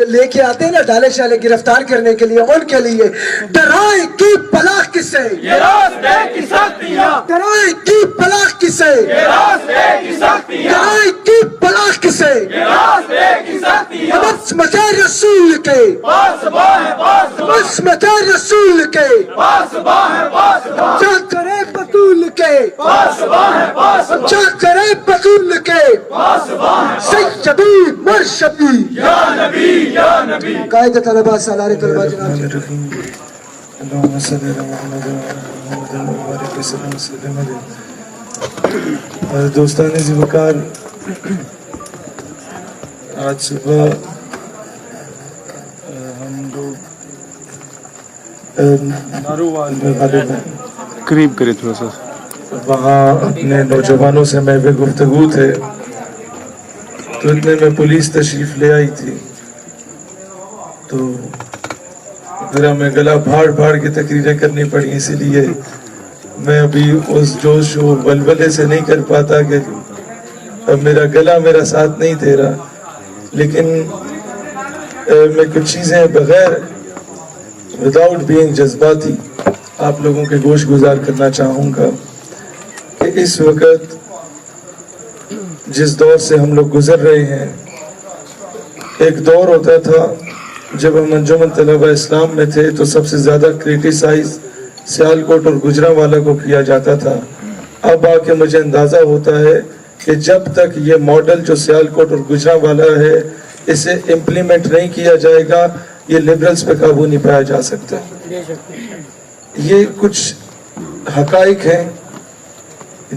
لے کے آتے ہیں نا ڈالے شالے گرفتار کرنے کے لیے، ان کے لیے ڈرائے کی پناہ کسے، یہ راستے کی سختیاں، ڈرائے کی پناہ کسے، یہ راستے کی سختیاں، ڈرائے کی پناہ کسے، یہ راستے کی سختیاں، عصمت رسول کے، پاسباں ہے پاسباں، عصمت رسول کے، پاسباں ہے پاسباں، چاکر بطول کے، پاسباں ہے پاسباں، چاکر بطول کے، پاسباں ہے سیدی مرشدی یا نبی یا نبی۔ قائد طلبہ سالار طلبہ جناب اللهم صل على محمد وعلى محمد وبارك وسلم وسلم علیہ۔ دوستان ذوالوقار، آج صبح ہم لوگ نارووال میں غالب ہیں، قریب کرے تھوڑا سا، وہاں اپنے نوجوانوں سے محو گفتگو تھے، تو اتنے میں پولیس تشریف لے آئی تھی، تو پھر ہمیں گلا پھاڑ کے تقریریں کرنی پڑی، اسی لیے میں ابھی اس جوش و ولولے سے نہیں کر پاتا کہ اب میرا گلا میرا ساتھ نہیں دے رہا، لیکن میں کچھ چیزیں بغیر وداؤٹ بینگ جذباتی آپ لوگوں کے گوش گزار کرنا چاہوں گا کہ اس وقت جس دور سے ہم لوگ گزر رہے ہیں، ایک دور ہوتا تھا جب ہم انجمن طلبہ اسلام میں تھے تو سب سے زیادہ کریٹیسائز سیالکوٹ اور گجرانوالہ کو کیا جاتا تھا۔ اب آ کے مجھے اندازہ ہوتا ہے کہ جب تک یہ ماڈل جو سیالکوٹ اور گجرانوالہ ہے اسے امپلیمنٹ نہیں کیا جائے گا، یہ لبرلز پہ قابو نہیں پایا جا سکتا۔ یہ کچھ حقائق ہیں،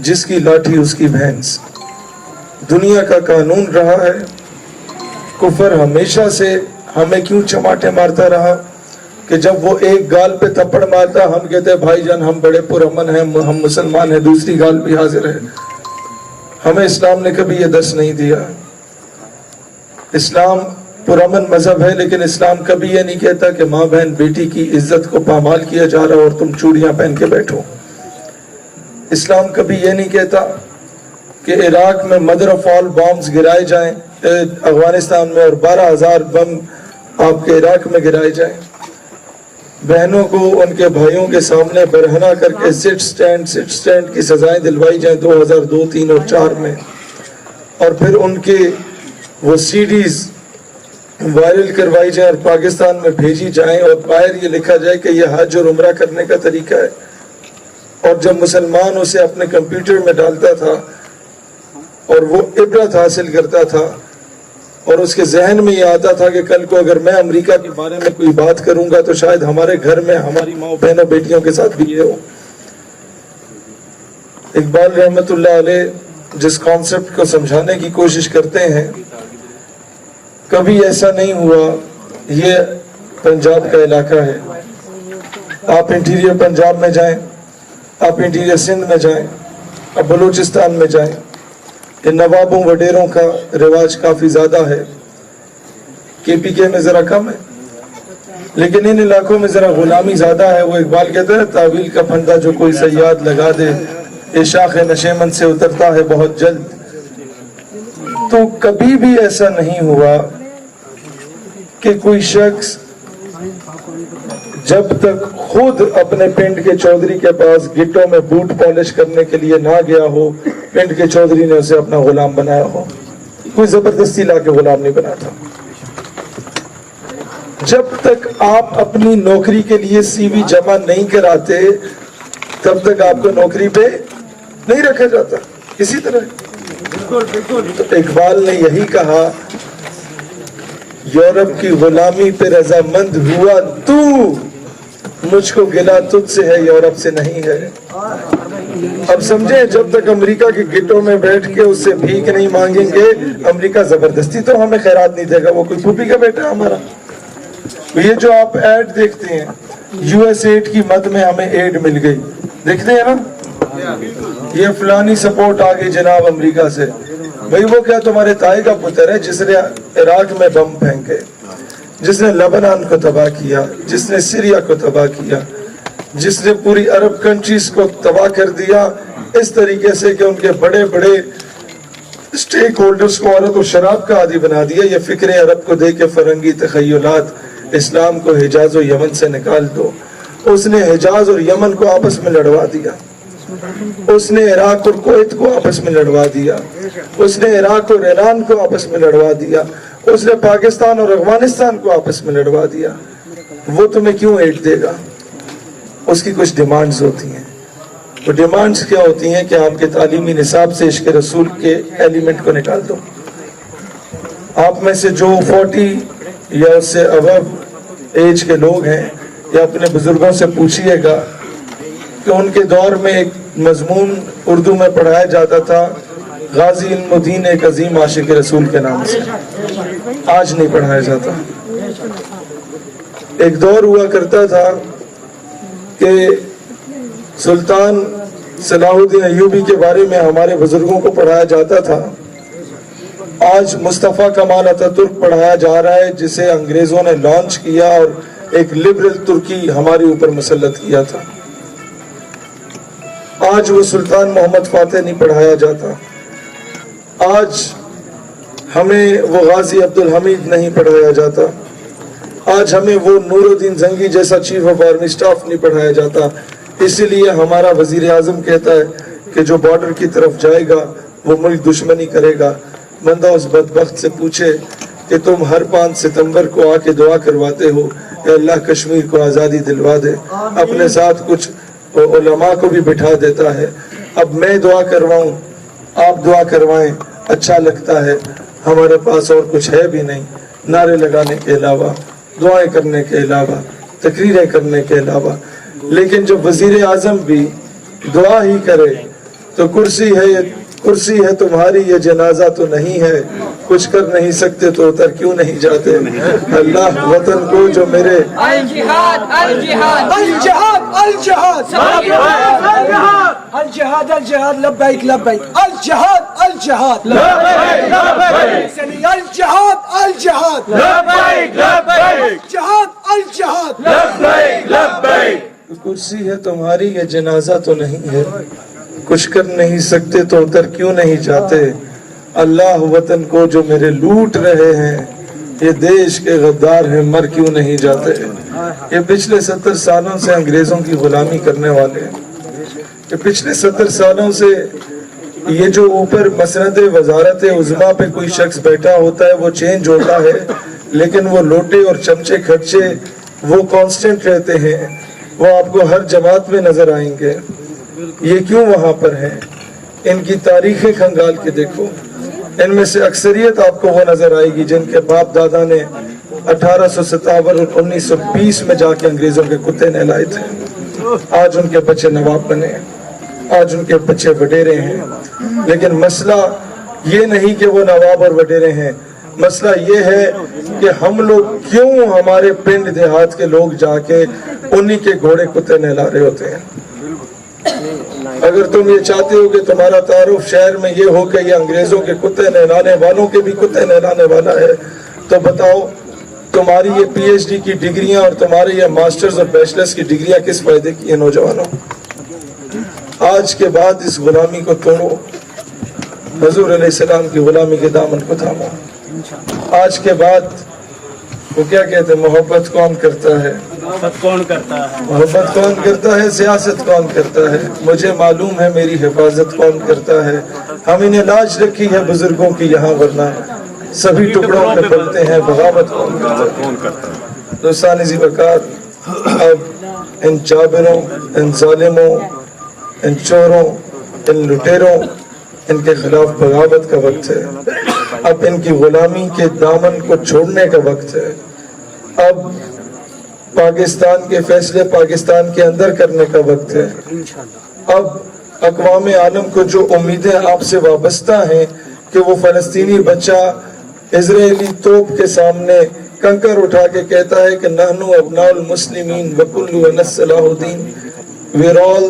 جس کی لاٹھی اس کی بھینس۔ دنیا کا قانون رہا ہے، کفر ہمیشہ سے ہمیں کیوں چماٹے مارتا رہا کہ جب وہ ایک گال پہ تھپڑ مارتا ہم کہتے ہیں بھائی جان ہم بڑے پرامن ہیں، ہم مسلمان ہیں، دوسری گال بھی حاضر ہے۔ ہمیں اسلام نے کبھی یہ درس نہیں دیا۔ اسلام پرامن مذہب ہے، لیکن اسلام کبھی یہ نہیں کہتا کہ ماں بہن بیٹی کی عزت کو پامال کیا جا رہا اور تم چوڑیاں پہن کے بیٹھو۔ اسلام کبھی یہ نہیں کہتا کہ عراق میں مدر آف آل بامز گرائے جائیں، افغانستان میں، اور 12,000 بم آپ کے عراق میں گرائے جائیں۔ بہنوں کو ان کے بھائیوں کے سامنے برہنہ کر کے سٹ سٹینڈ کی سزائیں دلوائی جائیں 2002، 3 اور 4 میں، اور پھر ان کے وہ CDs وائرل کروائی جائیں اور پاکستان میں بھیجی جائیں، اور باہر یہ لکھا جائے کہ یہ حج اور عمرہ کرنے کا طریقہ ہے۔ اور جب مسلمان اسے اپنے کمپیوٹر میں ڈالتا تھا اور وہ عبرت حاصل کرتا تھا اور اس کے ذہن میں یہ آتا تھا کہ کل کو اگر میں امریکہ کے بارے میں کوئی بات کروں گا تو شاید ہمارے گھر میں ہماری ماں بہنوں بیٹیوں کے ساتھ بھی یہ ہو۔ اقبال رحمت اللہ علیہ جس کانسیپٹ کو سمجھانے کی کوشش کرتے ہیں، کبھی ایسا نہیں ہوا۔ یہ پنجاب کا علاقہ ہے، آپ انٹیریئر پنجاب میں جائیں، آپ انٹیریئر سندھ میں جائیں، آپ بلوچستان میں جائیں، کہ نوابوں وڈیروں کا رواج کافی زیادہ ہے، KPK میں ذرا کم ہے، لیکن ان علاقوں میں ذرا غلامی زیادہ ہے۔ وہ اقبال کہتا ہے تعویل کا پھندا جو کوئی صیاد لگا دے، یہ شاخ نشیمن سے اترتا ہے بہت جلد۔ تو کبھی بھی ایسا نہیں ہوا کہ کوئی شخص جب تک خود اپنے پنڈ کے چودھری کے پاس گٹوں میں بوٹ پالش کرنے کے لیے نہ گیا ہو، پنڈ کے چودھری نے اسے اپنا غلام بنایا ہو۔ کوئی زبردستی لا کے غلام نہیں بناتا۔ جب تک آپ اپنی نوکری کے لیے CV جمع نہیں کراتے تب تک آپ کو نوکری پہ نہیں رکھا جاتا۔ اسی طرح تو اقبال نے یہی کہا، یورپ کی غلامی پہ رضامند ہوا تو، مجھ کو گلا تجھ سے ہے یورپ سے نہیں ہے۔ اب سمجھیں، جب تک امریکہ کے گٹوں میں بیٹھ کے اس سے بھیک نہیں مانگیں گے، امریکہ زبردستی تو ہمیں خیرات نہیں دے گا، وہ کوئی پھوپھی کا بیٹا ہمارا۔ یہ جو آپ ایڈ دیکھتے ہیں، USAID کی مد میں ہمیں ایڈ مل گئی، دیکھتے ہیں نا، یہ فلانی سپورٹ آ گئی جناب امریکہ سے۔ بھئی وہ کیا تمہارے تائی کا پتر ہے جس نے عراق میں بم پھینکے، جس نے لبنان کو تباہ کیا، جس نے سیریا کو تباہ کیا، جس نے پوری عرب کنٹریز کو تباہ کر دیا، اس طریقے سے کہ ان کے بڑے بڑے اسٹیک ہولڈرز کو عورت و شراب کا عادی بنا دیا. یہ فکر عرب کو دے کے فرنگی تخیلات اسلام کو حجاز و یمن سے نکال دو. اس نے حجاز اور یمن کو آپس میں لڑوا دیا. اس نے عراق اور کویت کو آپس میں لڑوا دیا. اس نے عراق اور ایران کو آپس میں لڑوا دیا. اس نے پاکستان اور افغانستان کو آپس میں لڑوا دیا. وہ تمہیں کیوں ایڈ دے گا؟ اس کی کچھ ڈیمانڈز ہوتی ہیں. وہ ڈیمانڈز کیا ہوتی ہیں کہ آپ کے تعلیمی نصاب سے عشق رسول کے ایلیمنٹ کو نکال دو. آپ میں سے جو 40 یا اس سے ابو ایج کے لوگ ہیں یا اپنے بزرگوں سے پوچھئے گا کہ ان کے دور میں ایک مضمون اردو میں پڑھایا جاتا تھا غازی علم الدین ایک عظیم عاشق رسول کے نام سے. آج نہیں پڑھایا جاتا. ایک دور ہوا کرتا تھا کہ سلطان صلاح الدین ایوبی کے بارے میں ہمارے بزرگوں کو پڑھایا جاتا تھا. آج مصطفیٰ کمال اتاترک پڑھایا جا رہا ہے جسے انگریزوں نے لانچ کیا اور ایک لبرل ترکی ہمارے اوپر مسلط کیا تھا. آج وہ سلطان محمد فاتح نہیں پڑھایا جاتا. آج ہمیں وہ غازی عبدالحمید نہیں پڑھایا جاتا. آج ہمیں وہ نور الدین زنگی جیسا چیف آف آرمی سٹاف نہیں پڑھایا جاتا. اسی لیے ہمارا وزیر اعظم کہتا ہے کہ جو بارڈر کی طرف جائے گا وہ ملک دشمنی کرے گا. بندہ اس بدبخت سے پوچھے کہ تم ہر 5 ستمبر کو آ کے دعا کرواتے ہو کہ اللہ کشمیر کو آزادی دلوا دے. اپنے ساتھ کچھ علماء کو بھی بٹھا دیتا ہے. اب میں دعا کرواؤں آپ دعا کروائیں اچھا لگتا ہے. ہمارے پاس اور کچھ ہے بھی نہیں نعرے لگانے کے علاوہ, دعائیں کرنے کے علاوہ, تقریریں کرنے کے علاوہ. لیکن جب وزیر اعظم بھی دعا ہی کرے تو کرسی ہے تمہاری یہ جنازہ تو نہیں ہے, کچھ کر نہیں سکتے تو اتر کیوں نہیں جاتے. اللہ وطن کو جو میرے الجہاد الجہاد الجہاد الجہاد الجہاد الجہاد لبیک لبیک الجہاد الجہاد الجہاد الجہاد لبیک لبیک جہاد الجہاد لبیک لبیک. کرسی ہے تمہاری یہ جنازہ تو نہیں ہے, کچھ کر نہیں سکتے تو اتر کیوں نہیں جاتے. اللہ وطن کو جو میرے لوٹ رہے ہیں یہ دیش کے غدار ہیں مر کیوں نہیں جاتے. یہ پچھلے 70 سالوں سے انگریزوں کی غلامی کرنے والے ہیں. یہ پچھلے 70 سالوں سے یہ جو اوپر مسند وزارت عظمیٰ پہ کوئی شخص بیٹھا ہوتا ہے وہ چینج ہوتا ہے لیکن وہ لوٹے اور چمچے خرچے وہ کانسٹنٹ رہتے ہیں. وہ آپ کو ہر جماعت میں نظر آئیں گے. یہ کیوں وہاں پر ہیں؟ ان کی تاریخیں کھنگال کے دیکھو. ان میں سے اکثریت آپ کو وہ نظر آئے گی جن کے باپ دادا نے 1857 اور 1920 میں جا کے انگریزوں کے کتے نہلائے تھے. آج ان کے بچے نواب بنے, آج ان کے بچے وڈیرے ہیں. لیکن مسئلہ یہ نہیں کہ وہ نواب اور وڈیرے ہیں, مسئلہ یہ ہے کہ ہم لوگ کیوں ہمارے پنڈ دیہات کے لوگ جا کے انہی کے گھوڑے کتے نہلا رہے ہوتے ہیں. اگر تم یہ چاہتے ہو کہ تمہارا تعارف شہر میں یہ ہو کہ یہ انگریزوں کے کتے نہلانے والوں کے بھی کتے نہلانے والا ہے تو بتاؤ تمہاری یہ پی ایچ ڈی کی ڈگریاں اور تمہارے یہ ماسٹرز اور بیچلرز کی ڈگریاں کس فائدے کی ہیں نوجوانوں. آج کے بعد اس غلامی کو توڑو, حضور علیہ السلام کی غلامی کے دامن کو تھامو. آج کے بعد وہ کیا کہتے ہیں محبت کون کرتا ہے, محبت کون کرتا ہے, سیاست کون کرتا ہے, مجھے معلوم ہے میری حفاظت کون کرتا ہے. ہم انہیں لاج رکھی ہے بزرگوں کی یہاں ورنہ سبھی ٹکڑوں میں پلتے ہیں بغاوت کون کرتا ہے. دوستان ذی وقار, اب ان جابروں, ان ظالموں, ان چوروں, ان لٹیروں, ان کے خلاف بغاوت کا وقت ہے. اب ان کی غلامی کے دامن کو چھوڑنے کا وقت ہے. اب پاکستان کے فیصلے پاکستان کے اندر کرنے کا وقت ہے. اب اقوام عالم کو جو امیدیں آپ سے وابستہ ہیں کہ وہ فلسطینی بچہ اسرائیلی توپ کے سامنے کنکر اٹھا کے کہتا ہے کہ نحنو ابناء المسلمین وکلنا صلاح الدین, we are all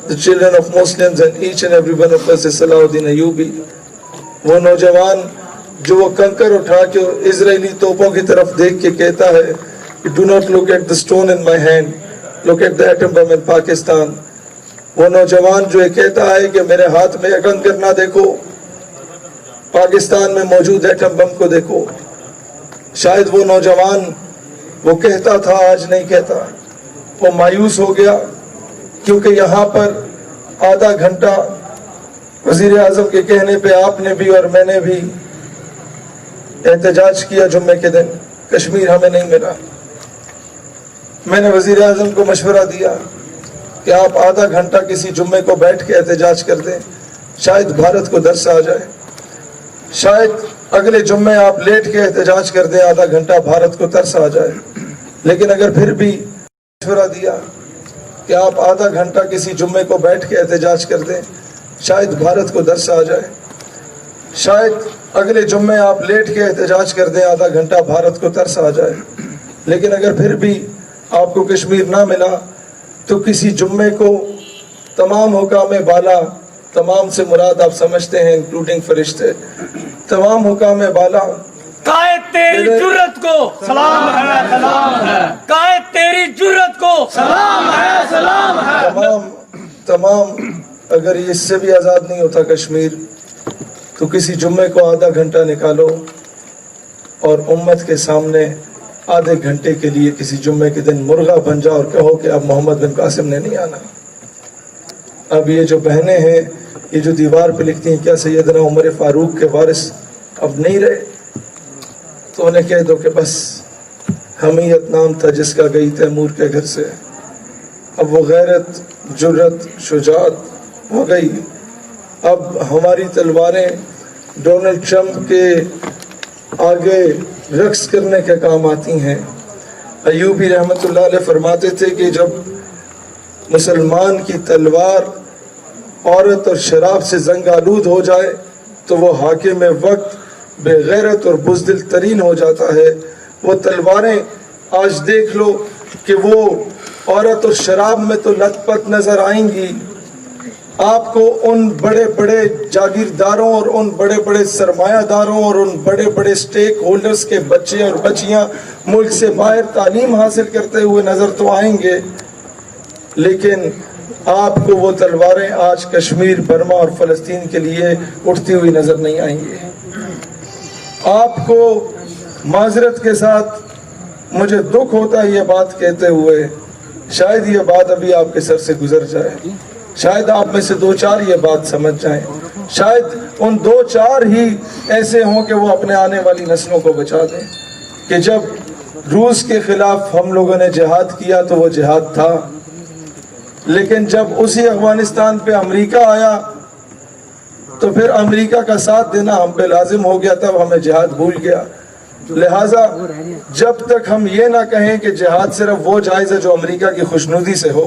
the children of Muslims and each and every one of us is صلاح الدین ایوبی. وہ نوجوان جو وہ کنکر اٹھا کے اسرائیلی توپوں کی طرف دیکھ کے کہتا ہے do not look at the stone in my hand, look at the atom bomb in Pakistan. وہ نوجوان جو یہ کہتا ہے کہ میرے ہاتھ میں کنکر نہ دیکھو, پاکستان میں موجود ایٹم بم کو دیکھو. شاید وہ نوجوان وہ کہتا تھا آج نہیں کہتا. وہ مایوس ہو گیا کیونکہ یہاں پر آدھا گھنٹہ وزیر اعظم کے کہنے پہ آپ نے بھی اور میں نے بھی احتجاج کیا جمعے کے دن. کشمیر ہمیں نہیں ملا. میں نے وزیر اعظم کو مشورہ دیا کہ آپ آدھا گھنٹہ کسی جمعے کو بیٹھ کے احتجاج کر دیں, شاید بھارت کو درس آ جائے. شاید اگلے جمعے آپ لیٹ کے احتجاج کر دیں, آدھا گھنٹہ بھارت کو ترس آ جائے. لیکن اگر پھر بھی مشورہ دیا کہ آپ آدھا گھنٹہ کسی جمعے کو بیٹھ کے احتجاج کر دیں, شاید بھارت کو درس آ جائے. شاید اگلے جمعے آپ لیٹ کے احتجاج کر دیں, آدھا گھنٹہ بھارت کو ترس آ جائے. لیکن اگر پھر بھی آپ کو کشمیر نہ ملا تو کسی جمعے کو تمام حکام بالا, تمام سے مراد آپ سمجھتے ہیں انکلوڈنگ فرشتے, تمام حکام بالا, قائد تیری جرت کو سلام ہے, سلام ہے. قائد تیری جرت کو سلام ہے, سلام ہے. تمام اگر اس سے بھی آزاد نہیں ہوتا کشمیر تو کسی جمعے کو آدھا گھنٹہ نکالو اور امت کے سامنے آدھے گھنٹے کے لیے کسی جمعے کے دن مرغا بن جاؤ اور کہو کہ اب محمد بن قاسم نے نہیں آنا. اب یہ جو بہنیں ہیں یہ جو دیوار پہ لکھتی ہیں کیا سیدنا عمر فاروق کے وارث اب نہیں رہے, تو انہیں کہہ دو کہ بس حمیت نام تھا جس کا گئی تیمور کے گھر سے. اب وہ غیرت, جرت, شجاعت وہ گئی. اب ہماری تلواریں ڈونلڈ ٹرمپ کے آگے رقص کرنے کے کام آتی ہیں. ایوبی رحمت اللہ علیہ فرماتے تھے کہ جب مسلمان کی تلوار عورت اور شراب سے زنگ آلود ہو جائے تو وہ حاکم وقت بے غیرت اور بزدل ترین ہو جاتا ہے. وہ تلواریں آج دیکھ لو کہ وہ عورت اور شراب میں تو لت پت نظر آئیں گی, آپ کو ان بڑے بڑے جاگیرداروں اور ان بڑے بڑے سرمایہ داروں اور ان بڑے بڑے سٹیک ہولڈرز کے بچے اور بچیاں ملک سے باہر تعلیم حاصل کرتے ہوئے نظر تو آئیں گے, لیکن آپ کو وہ تلواریں آج کشمیر, برما اور فلسطین کے لیے اٹھتی ہوئی نظر نہیں آئیں گی. آپ کو معذرت کے ساتھ مجھے دکھ ہوتا ہے یہ بات کہتے ہوئے, شاید یہ بات ابھی آپ کے سر سے گزر جائے, شاید آپ میں سے دو چار یہ بات سمجھ جائیں, شاید ان دو چار ہی ایسے ہوں کہ وہ اپنے آنے والی نسلوں کو بچا دیں کہ جب روس کے خلاف ہم لوگوں نے جہاد کیا تو وہ جہاد تھا, لیکن جب اسی افغانستان پہ امریکہ آیا تو پھر امریکہ کا ساتھ دینا ہم پہ لازم ہو گیا, تب ہمیں جہاد بھول گیا. لہٰذا جب تک ہم یہ نہ کہیں کہ جہاد صرف وہ جائز ہے جو امریکہ کی خوشنودی سے ہو,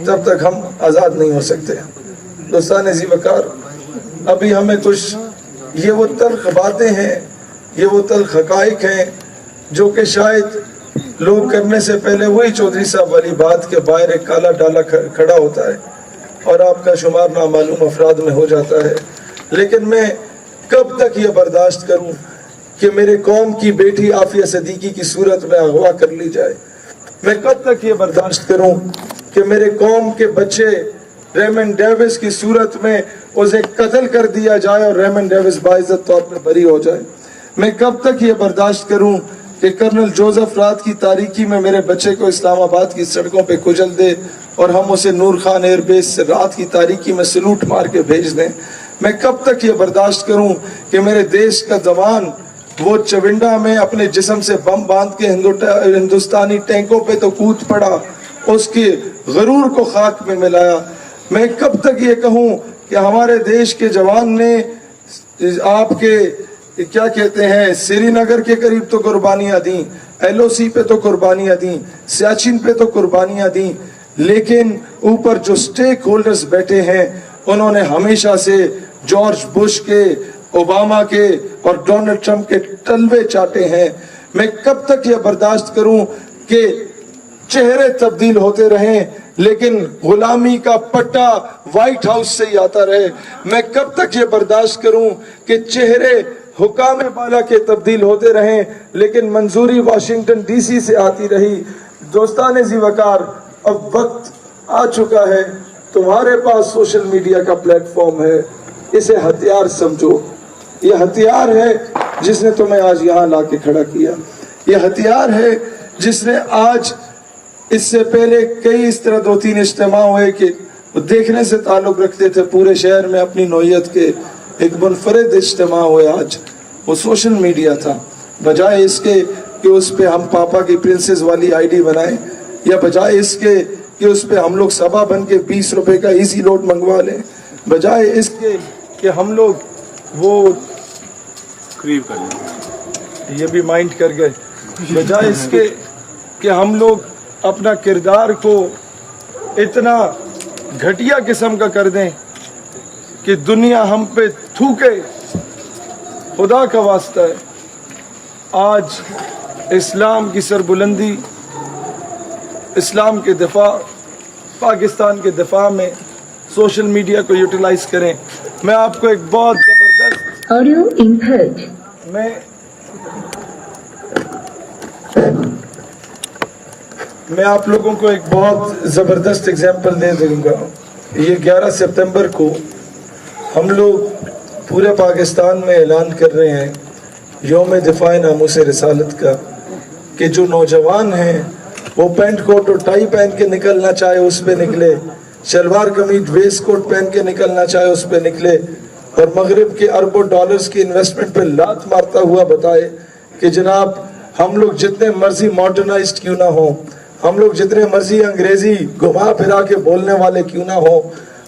تب تک ہم آزاد نہیں ہو سکتے. دوستان ذی وقار, ابھی ہمیں کچھ یہ وہ تلخ باتیں ہیں, یہ وہ تلخ حقائق ہیں جو کہ شاید لوگ کرنے سے پہلے وہی چودھری صاحب والی بات کے باہر ایک کالا ڈالا کھڑا ہوتا ہے اور آپ کا شمار نامعلوم افراد میں ہو جاتا ہے. لیکن میں کب تک یہ برداشت کروں کہ میرے قوم کی بیٹی عافیہ صدیقی کی صورت میں اغوا کر لی جائے؟ میں کب تک یہ برداشت کروں کہ میرے قوم کے بچے ریمن ڈیوس کی صورت میں اسے قتل کر دیا جائے اور ریمن ڈیوس باعزت طور پر بری ہو جائے؟ میں کب تک یہ برداشت کروں کہ کرنل جوزف رات کی تاریکی میں میرے بچے کو اسلام آباد کی سڑکوں پہ کچل دے اور ہم اسے نور خان ایئر بیس سے رات کی تاریکی میں سلوٹ مار کے بھیج دیں؟ میں کب تک یہ برداشت کروں کہ میرے دیش کا جوان وہ چونڈا میں اپنے جسم سے بم باندھ کے ہندوستانی ٹینکوں پہ تو کود پڑا, اس کے غرور کو خاک میں ملایا؟ میں کب تک یہ کہوں کہ ہمارے دیش کے جوان نے آپ کے کیا کہتے ہیں سری نگر کے قریب تو قربانیاں دیں, ایل او سی پہ تو قربانیاں دیں, سیاچن پہ تو قربانیاں دیں, لیکن اوپر جو سٹیک ہولڈرز بیٹھے ہیں انہوں نے ہمیشہ سے جارج بش کے, اوباما کے اور ڈونلڈ ٹرمپ کے تلوے چاٹے ہیں. میں کب تک یہ برداشت کروں کہ چہرے تبدیل ہوتے رہیں لیکن غلامی کا پٹا وائٹ ہاؤس سے ہی آتا رہے؟ میں کب تک یہ برداشت کروں کہ چہرے حکام بالا کے تبدیل ہوتے رہیں لیکن منظوری واشنگٹن ڈی سی سے آتی رہی؟ دوستان ذی وقار, اب وقت آ چکا ہے, تمہارے پاس سوشل میڈیا کا پلیٹ فارم ہے, اسے ہتھیار سمجھو. یہ ہتھیار ہے جس نے تمہیں آج یہاں لا کے کھڑا کیا. یہ ہتھیار ہے جس نے آج، اس سے پہلے کئی اس طرح 2-3 اجتماع ہوئے کہ وہ دیکھنے سے تعلق رکھتے تھے پورے شہر میں اپنی نوعیت کے، ایک منفرد اجتماع ہوئے آج، وہ سوشل میڈیا تھا. بجائے اس کے کہ اس پہ ہم پاپا کی پرنسز والی آئی ڈی بنائیں، یا بجائے اس کے کہ اس پہ ہم لوگ سبا بن کے 20 روپے کا ایزی لوٹ منگوا لیں، بجائے اس کے کہ ہم لوگ وہ قریب کر لیں. یہ بھی مائنڈ کر گئے، بجائے اس کے کہ ہم لوگ اپنا کردار کو اتنا گھٹیا قسم کا کر دیں کہ دنیا ہم پہ تھوکے. خدا کا واسطہ ہے، آج اسلام کی سربلندی، اسلام کے دفاع، پاکستان کے دفاع میں سوشل میڈیا کو یوٹیلائز کریں. میں آپ کو ایک بہت زبردست Audio input. میں آپ لوگوں کو ایک بہت زبردست اگزامپل دے دوں گا. یہ 11 سپتمبر کو ہم لوگ پورے پاکستان میں اعلان کر رہے ہیں یوم دفاع ناموس رسالت کا، کہ جو نوجوان ہیں وہ پینٹ کوٹ اور ٹائی پہن کے نکلنا چاہے اس پہ نکلے، شلوار قمیض ویسٹ کوٹ پہن کے نکلنا چاہے اس پہ نکلے، اور مغرب کے اربوں ڈالرز کی انویسٹمنٹ پہ لات مارتا ہوا بتائے کہ جناب ہم لوگ جتنے مرضی ماڈرنائزڈ کیوں نہ ہوں، ہم لوگ جتنے مرضی انگریزی گھما پھرا کے بولنے والے کیوں نہ ہوں،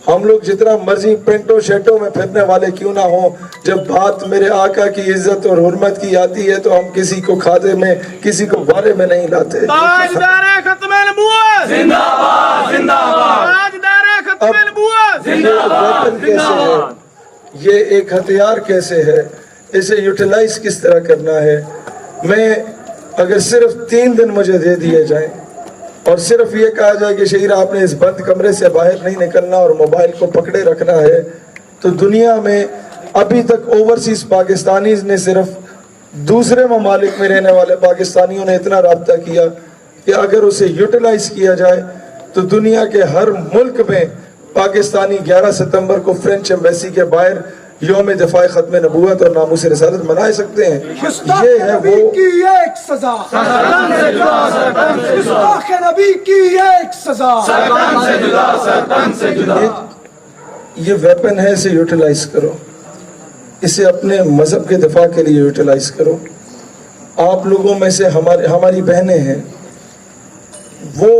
ہم لوگ جتنا مرضی پینٹوں شیٹوں میں پھرنے والے کیوں نہ ہوں، جب بات میرے آقا کی عزت اور حرمت کی آتی ہے تو ہم کسی کو کھادے میں، کسی کو بارے میں نہیں لاتے. تاجدار ختم نبوت زندہ باد، زندہ باد. تاجدار ختم نبوت زندہ باد، زندہ باد. یہ ایک ہتھیار کیسے ہے، اسے یوٹیلائز کس طرح کرنا ہے. میں اگر صرف 3 دن مجھے دے دیے جائیں اور صرف یہ کہا جائے کہ شہیر آپ نے اس بند کمرے سے باہر نہیں نکلنا اور موبائل کو پکڑے رکھنا ہے، تو دنیا میں ابھی تک اوورسیز پاکستانیز نے صرف دوسرے ممالک میں رہنے والے پاکستانیوں نے اتنا رابطہ کیا کہ اگر اسے یوٹیلائز کیا جائے تو دنیا کے ہر ملک میں پاکستانی 11 ستمبر کو فرینچ ایمبیسی کے باہر یوم دفاع ختم نبوت اور ناموس رسالت منائے سکتے ہیں. یہ ہے نبی وہ کی ایک سزا، گستاخ نبی کی ایک سزا. یہ ویپن ہے، اسے یوٹیلائز کرو، اسے اپنے مذہب کے دفاع کے لیے یوٹیلائز کرو. آپ لوگوں میں سے ہماری بہنیں ہیں، وہ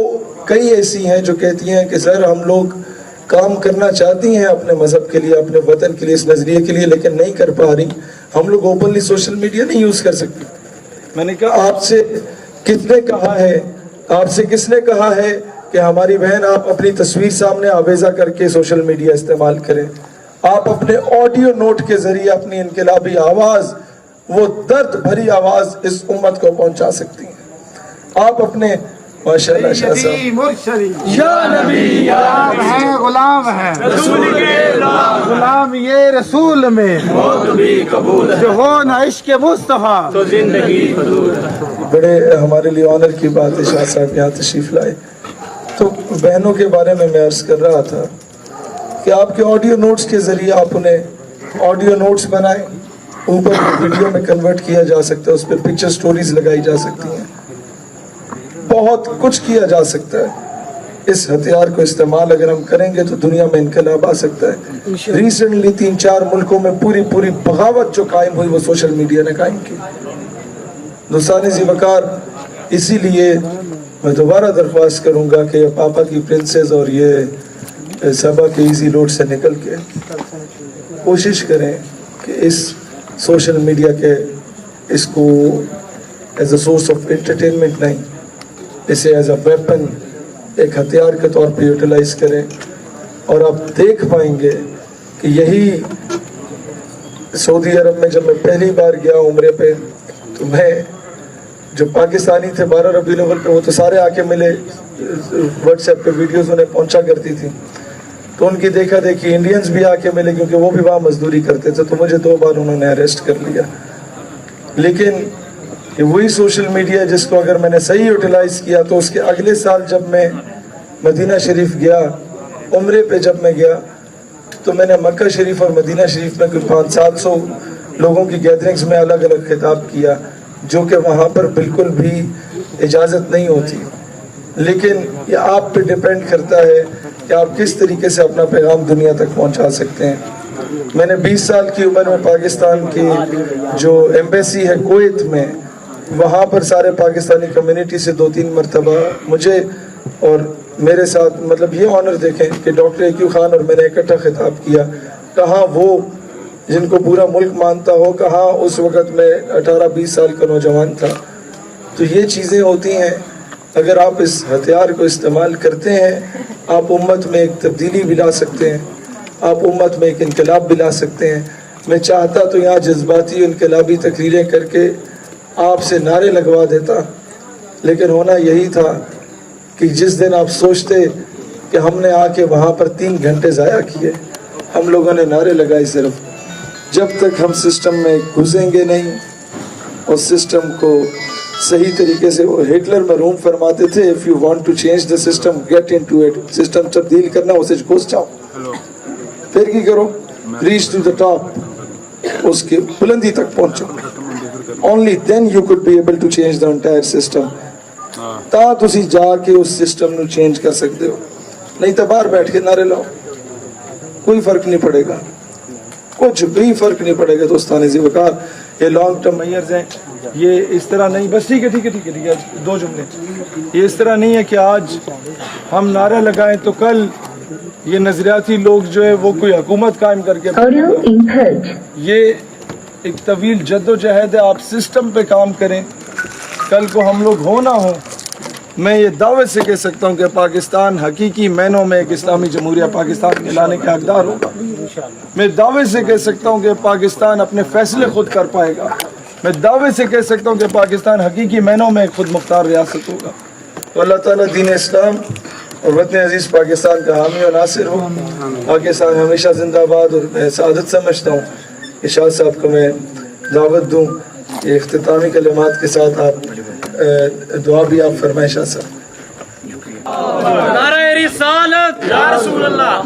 کئی ایسی ہیں جو کہتی ہیں کہ سر ہم لوگ کام کرنا چاہتی ہیں اپنے مذہب کے لیے، اپنے وطن کے لیے، اس نظریے کے لیے، لیکن نہیں کر پا رہی. ہم لوگ اوپنلی سوشل میڈیا نہیں یوز کر سکتے. میں نے کہا آپ سے کس نے کہا ہے کہ ہماری بہن آپ اپنی تصویر سامنے آویزہ کر کے سوشل میڈیا استعمال کریں. آپ اپنے آڈیو نوٹ کے ذریعے اپنی انقلابی آواز، وہ درد بھری آواز اس امت کو پہنچا سکتی ہیں. آپ اپنے ماشاءاللہ شاہ صاحب، یا نبی غلام ہے، غلام ہے، رسول کے غلام غلام یہ رسول میں موت بھی قبول ہے جو ہو نہ عشق مصطفیٰ. تو زندگی فضول ہے. بڑے ہمارے لیے آنر کی بات ہے شاہ صاحب یہاں تشریف لائے. تو بہنوں کے بارے میں عرض کر رہا تھا کہ آپ کے آڈیو نوٹس کے ذریعے آپ انہیں آڈیو نوٹس بنائیں، اوپر ویڈیو میں کنورٹ کیا جا سکتا ہے، اس پہ پکچر سٹوریز لگائی جا سکتی ہیں، بہت کچھ کیا جا سکتا ہے. اس ہتھیار کو استعمال اگر ہم کریں گے تو دنیا میں انقلاب آ سکتا ہے. ریسنٹلی 3-4 ملکوں میں پوری بغاوت جو قائم ہوئی وہ سوشل میڈیا نے قائم کی. دوستان ذی وقار، اسی لیے میں دوبارہ درخواست کروں گا کہ پاپا کی پرنسز اور یہ سبا کے ایزی لوٹ سے نکل کے کوشش کریں کہ اس سوشل میڈیا کے اس کو as a source of entertainment نہیں، اسے ایز اے ویپن، ایک ہتھیار کے طور پہ یوٹیلائز کریں. اور آپ دیکھ پائیں گے کہ یہی سعودی عرب میں جب میں پہلی بار گیا عمرے پہ تو میں جو پاکستانی تھے 12 ربیع الاول پہ وہ تو سارے آ کے ملے، واٹس ایپ پہ ویڈیوز انہیں پہنچا کرتی تھی، تو ان کی دیکھا دیکھی انڈینز بھی آ کے ملے کیونکہ وہ بھی وہاں مزدوری کرتے تھے. تو مجھے 2 بار انہوں نے اریسٹ کر لیا. لیکن کہ وہی سوشل میڈیا جس کو اگر میں نے صحیح یوٹیلائز کیا تو اس کے اگلے سال جب میں مدینہ شریف گیا عمرے پہ، جب میں گیا تو میں نے مکہ شریف اور مدینہ شریف میں کوئی 500-700 لوگوں کی گیدرنگز میں الگ الگ خطاب کیا، جو کہ وہاں پر بالکل بھی اجازت نہیں ہوتی، لیکن یہ آپ پہ ڈیپینڈ کرتا ہے کہ آپ کس طریقے سے اپنا پیغام دنیا تک پہنچا سکتے ہیں۔ میں نے 20 سال کی عمر میں پاکستان کی جو ایمبیسی ہے کویت میں، وہاں پر سارے پاکستانی کمیونٹی سے 2-3 مرتبہ مجھے اور میرے ساتھ مطلب یہ آنر دیکھیں کہ ڈاکٹر ایکیو خان اور میں نے اکٹھا خطاب کیا، کہاں وہ جن کو پورا ملک مانتا ہو، کہاں اس وقت میں 18-20 سال کا نوجوان تھا۔ تو یہ چیزیں ہوتی ہیں، اگر آپ اس ہتھیار کو استعمال کرتے ہیں، آپ امت میں ایک تبدیلی بھی لا سکتے ہیں، آپ امت میں ایک انقلاب بھی لا سکتے ہیں۔ میں چاہتا تو یہاں جذباتی انقلابی تقریریں کر کے آپ سے نعرے لگوا دیتا، لیکن ہونا یہی تھا کہ جس دن آپ سوچتے کہ ہم نے آ کے وہاں پر 3 گھنٹے ضائع کیے، ہم لوگوں نے نعرے لگائے صرف، جب تک ہم سسٹم میں گھسیں گے نہیں اور سسٹم کو صحیح طریقے سے، وہ ہٹلر مرحوم فرماتے تھے if you want to change the system get into it، system تبدیل کرنا اسے گھس جاؤ، پھر کی کرو reach to the top، اس کی بلندی تک پہنچو، only then you could be able to change the entire system، تا تسی جا کے اس سسٹم نو چینج کر سکتے ہو، نہیں تو باہر بیٹھ کے نعرے لاؤ، کوئی فرق نہیں پڑے گا، کچھ بھی فرق نہیں پڑے گا۔ دوستان ذی وقار، یہ لانگ ٹرم میئرز ہیں، یہ اس طرح نہیں، بس ٹھیک ہے 2 جملے، یہ اس طرح نہیں ہے کہ آج ہم نعرہ لگائیں تو کل یہ نظریاتی لوگ جو ہے وہ کوئی حکومت قائم کر کے، یہ ایک طویل جد و جہد ہے، آپ سسٹم پہ کام کریں، کل کو ہم لوگ ہو نہ ہو، میں یہ دعوے سے کہہ سکتا ہوں کہ پاکستان حقیقی معنوں میں ایک اسلامی جمہوریہ پاکستان کے لانے کا حقدار ہوگا۔ میں دعوے سے کہہ سکتا ہوں کہ پاکستان اپنے فیصلے خود کر پائے گا۔ میں دعوے سے کہہ سکتا ہوں کہ پاکستان حقیقی معنوں میں ایک خود مختار ریاست ہوگا۔ تو اللہ تعالیٰ دین اسلام اور وطن عزیز پاکستان کا حامی و ناصر ہو۔ پاکستان ہمیشہ زندہ باد، اور میں سعادت سمجھتا ہوں کہ شاہ صاحب کو میں دعوت دوں، یہ اختتامی کلمات کے ساتھ آپ دعا بھی آپ فرمائیں شاہ صاحب۔ نعرہ رسالت یا رسول اللہ۔